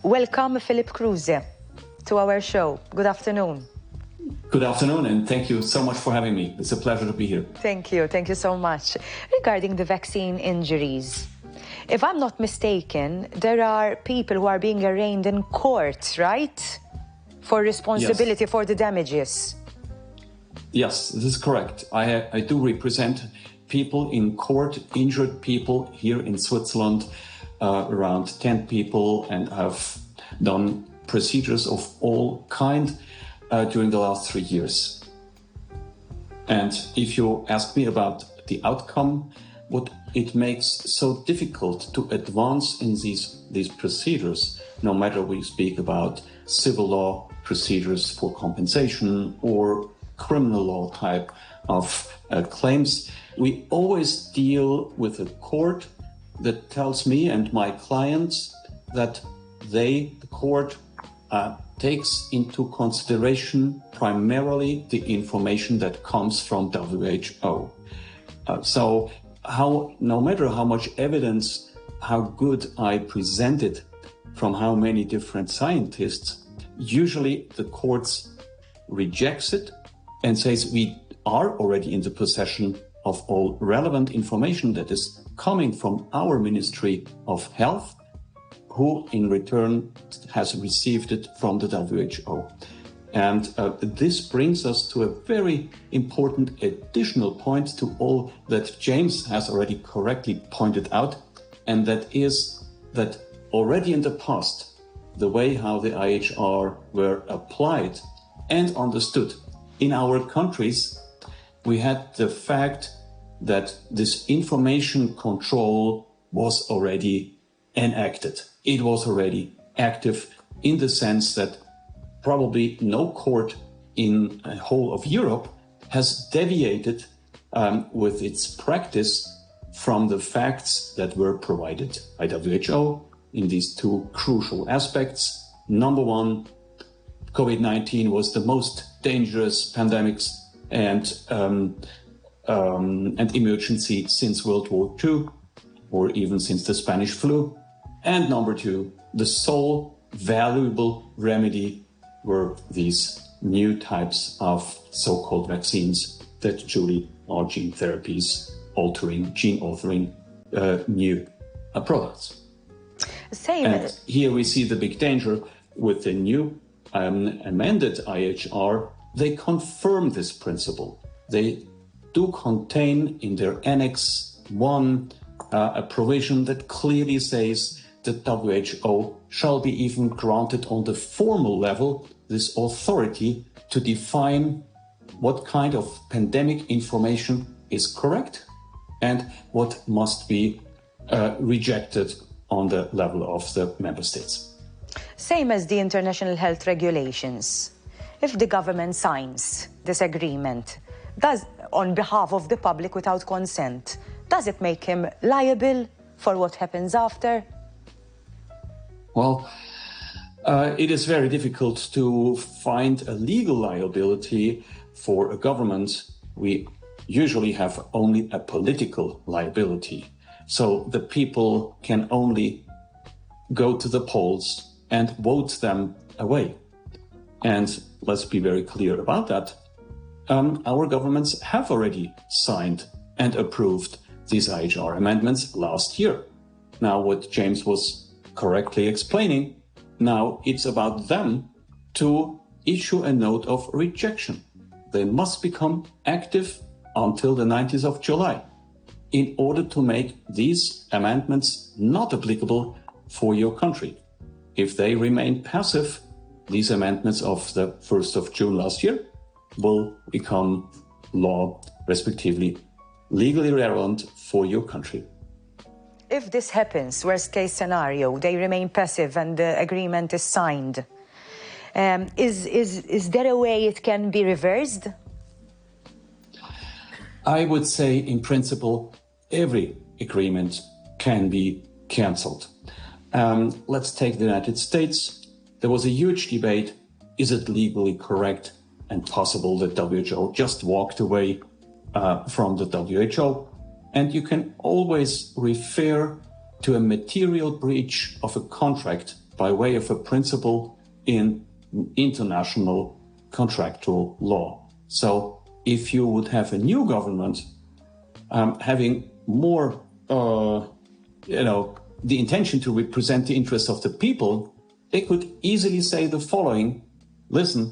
Welcome, Philipp Kruse, to our show. Good afternoon. Good afternoon, and thank you so much for having me. It's a pleasure to be here. Thank you so much. Regarding the vaccine injuries, if I'm not mistaken, there are people who are being arraigned in court, right? For responsibility for the damages. Yes, this is correct. I do represent people in court, injured people here in Switzerland, around 10 people, and have done procedures of all kind during the last 3 years. And if you ask me about the outcome, what it makes so difficult to advance in these procedures, no matter we speak about civil law procedures for compensation or criminal law type of claims, we always deal with a court that tells me and my clients that the court takes into consideration primarily the information that comes from WHO. No matter how much evidence, how good I presented from how many different scientists, usually the courts rejects it and says we are already in the possession of all relevant information that is coming from our Ministry of Health, who in return has received it from the WHO. And this brings us to a very important additional point to all that James has already correctly pointed out, and that is that already in the past, the way how the IHR were applied and understood in our countries, we had the fact that this information control was already enacted. It was already active in the sense that probably no court in the whole of Europe has deviated with its practice from the facts that were provided by WHO in these two crucial aspects. Number one, COVID-19 was the most dangerous pandemics and emergency since World War II, or even since the Spanish flu. And number two, the sole valuable remedy were these new types of so-called vaccines that truly are gene therapies, gene altering new products. And here we see the big danger with the new amended IHR. They confirm this principle. They do contain in their Annex 1 a provision that clearly says that WHO shall be even granted on the formal level this authority to define what kind of pandemic information is correct and what must be rejected on the level of the member states. Same as the international health regulations. If the government signs this agreement, on behalf of the public without consent, does it make him liable for what happens after? Well, it is very difficult to find a legal liability for a government. We usually have only a political liability. So the people can only go to the polls and vote them away. And let's be very clear about that. Our governments have already signed and approved these IHR amendments last year. Now, what James was correctly explaining, now it's about them to issue a note of rejection. They must become active until the 19th of July in order to make these amendments not applicable for your country. If they remain passive, these amendments of the 1st of June last year will become law, respectively, legally relevant for your country. If this happens, worst case scenario, they remain passive and the agreement is signed, is there a way it can be reversed? I would say, in principle, every agreement can be cancelled. Let's take the United States. There was a huge debate. Is it legally correct and possible that WHO just walked away from the WHO? And you can always refer to a material breach of a contract by way of a principle in international contractual law. So if you would have a new government having more, the intention to represent the interests of the people, they could easily say the following: listen,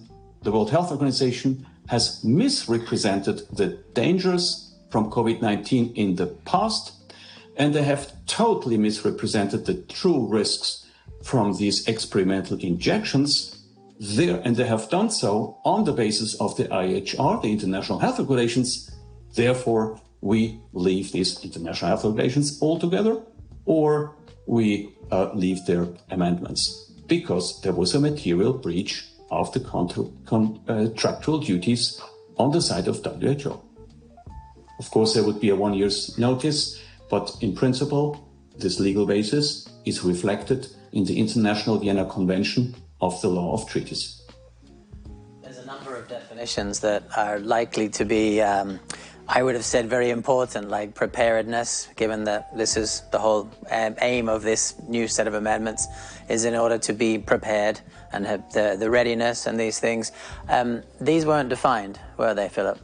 the World Health Organization has misrepresented the dangers from COVID-19 in the past, and they have totally misrepresented the true risks from these experimental injections there, and they have done so on the basis of the IHR, the International Health Regulations. Therefore, we leave these international health regulations altogether, or we leave their amendments, because there was a material breach of the contractual duties on the side of WHO. Of course, there would be a 1 year's notice, but in principle, this legal basis is reflected in the International Vienna Convention of the Law of Treaties. There's a number of definitions that are likely to be, I would have said, very important, like preparedness, given that this is the whole aim of this new set of amendments, is in order to be prepared and have the readiness and these things. These weren't defined, were they, Philipp?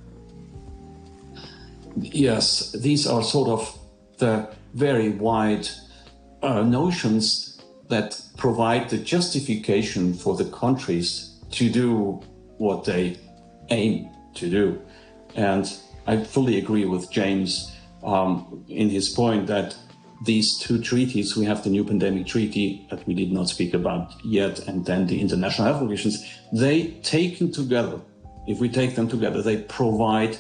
Yes, these are sort of the very wide notions that provide the justification for the countries to do what they aim to do. And I fully agree with James in his point that these two treaties, we have the new pandemic treaty that we did not speak about yet, and then the international health regulations, they taken together, if we take them together, they provide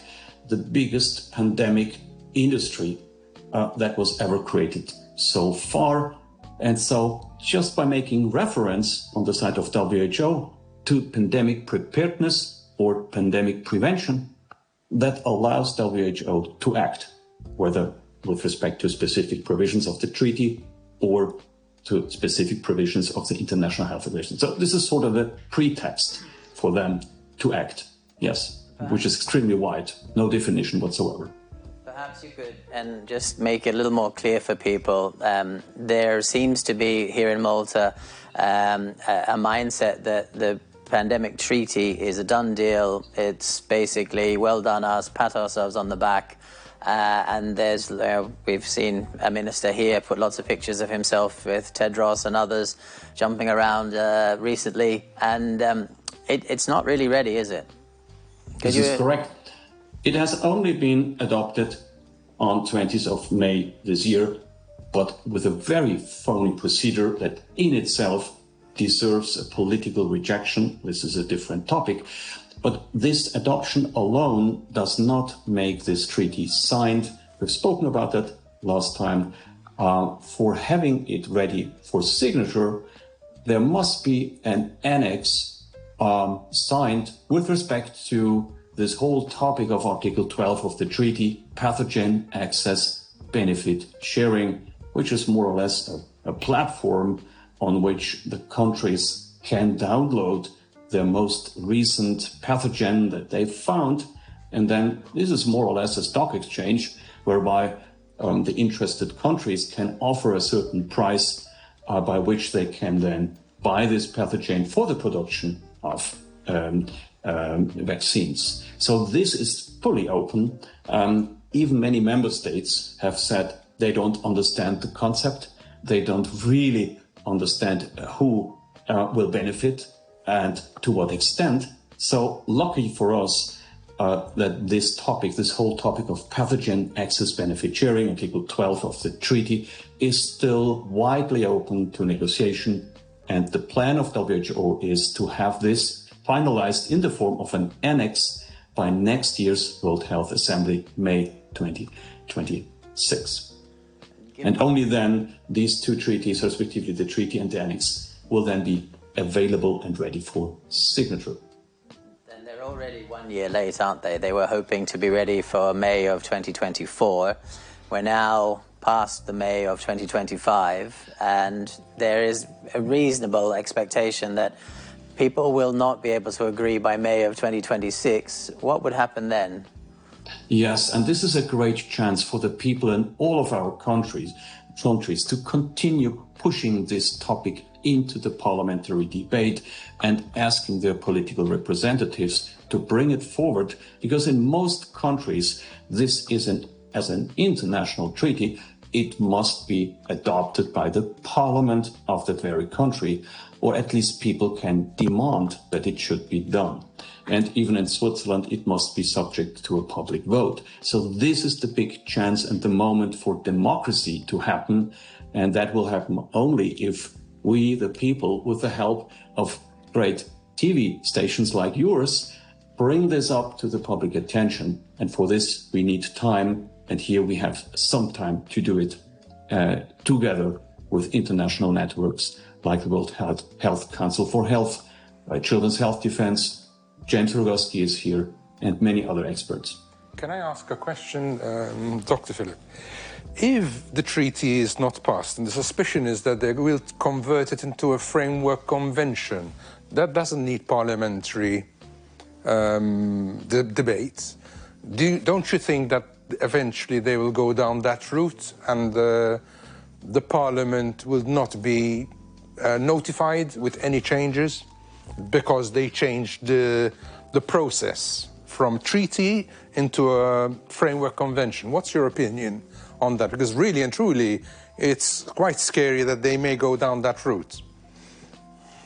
the biggest pandemic industry that was ever created so far. And so just by making reference on the side of WHO to pandemic preparedness or pandemic prevention, that allows WHO to act, whether with respect to specific provisions of the treaty or to specific provisions of the international health regulations. So this is sort of a pretext for them to act, yes, which is extremely wide, no definition whatsoever. Perhaps you could, and just make it a little more clear for people, there seems to be here in Malta a mindset that the pandemic treaty is a done deal. It's basically, well done us, pat ourselves on the back. And there's, we've seen a minister here put lots of pictures of himself with Tedros and others jumping around recently. And it's not really ready, is it? This is correct. It has only been adopted on 20th of May this year, but with a very phony procedure that in itself deserves a political rejection. This is a different topic. But this adoption alone does not make this treaty signed. We've spoken about that last time. For having it ready for signature, there must be an annex signed with respect to this whole topic of Article 12 of the treaty, pathogen access benefit sharing, which is more or less a platform on which the countries can download their most recent pathogen that they've found. And then this is more or less a stock exchange whereby the interested countries can offer a certain price by which they can then buy this pathogen for the production of vaccines. So this is fully open. Even many member states have said they don't understand the concept. They don't really understand who will benefit and to what extent. So lucky for us that this whole topic of pathogen access benefit sharing, Article 12 of the treaty, is still widely open to negotiation. And the plan of WHO is to have this finalized in the form of an annex by next year's World Health Assembly, May 2026. And only then these two treaties, respectively the treaty and the annex, will then be available and ready for signature. Then they're already 1 year late, aren't they? They were hoping to be ready for May of 2024. We're now past the May of 2025, and there is a reasonable expectation that people will not be able to agree by May of 2026. What would happen then? Yes, and this is a great chance for the people in all of our countries to continue pushing this topic into the parliamentary debate and asking their political representatives to bring it forward, because in most countries, this isn't as an international treaty. It must be adopted by the parliament of that very country, or at least people can demand that it should be done. And even in Switzerland, it must be subject to a public vote. So this is the big chance and the moment for democracy to happen. And that will happen only if we, the people, with the help of great TV stations like yours, bring this up to the public attention. And for this, we need time. And here we have some time to do it together with international networks like the World Health Council for Health, Children's Health Defense. James Rogoski is here, and many other experts. Can I ask a question, Dr. Philipp? If the treaty is not passed, and the suspicion is that they will convert it into a framework convention, that doesn't need parliamentary debate, don't you think that eventually they will go down that route and the parliament will not be notified with any changes because they changed the process from treaty into a framework convention? What's your opinion on that? Because really and truly, it's quite scary that they may go down that route.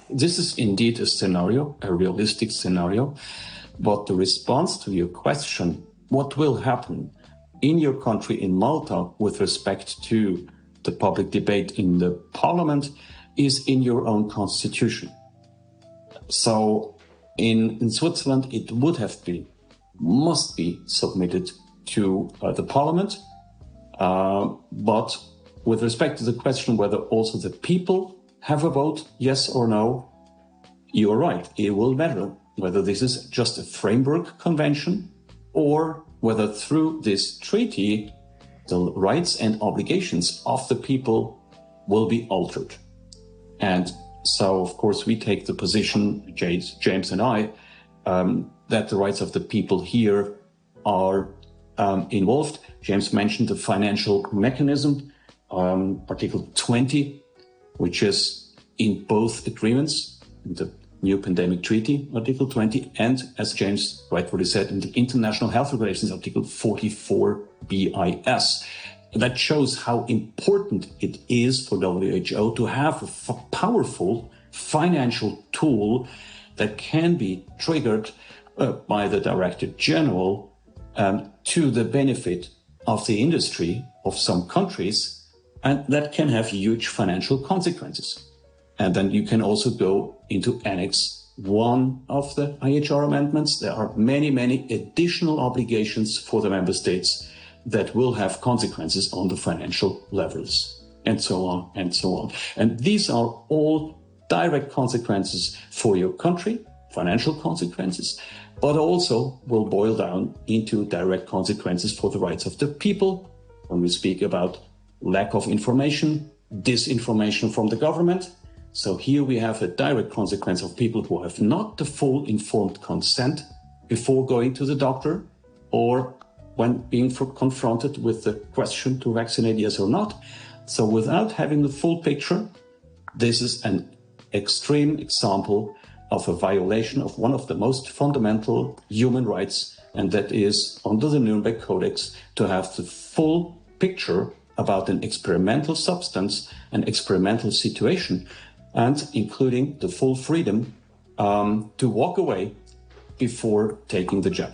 This is indeed a scenario, a realistic scenario. But the response to your question, what will happen in your country, in Malta, with respect to the public debate in the parliament, is in your own constitution. So in Switzerland, it would have been, must be submitted to the parliament. But with respect to the question whether also the people have a vote, yes or no, you're right. It will matter whether this is just a framework convention or whether through this treaty, the rights and obligations of the people will be altered. And so, of course, we take the position, James and I, that the rights of the people here are involved. James mentioned the financial mechanism, Article 20, which is in both agreements, in the new pandemic treaty, Article 20, and, as James rightfully said, in the international health regulations, Article 44 BIS. That shows how important it is for WHO to have a powerful financial tool that can be triggered by the Director General to the benefit of the industry of some countries, and that can have huge financial consequences. And then you can also go into Annex 1 of the IHR amendments. There are many, many additional obligations for the member states that will have consequences on the financial levels, and so on and so on. And these are all direct consequences for your country, financial consequences, but also will boil down into direct consequences for the rights of the people when we speak about lack of information, disinformation from the government. So here we have a direct consequence of people who have not the full informed consent before going to the doctor or when being confronted with the question to vaccinate yes or not. So without having the full picture, this is an extreme example of a violation of one of the most fundamental human rights, and that is under the Nuremberg Codex to have the full picture about an experimental substance, an experimental situation, and including the full freedom to walk away before taking the jab.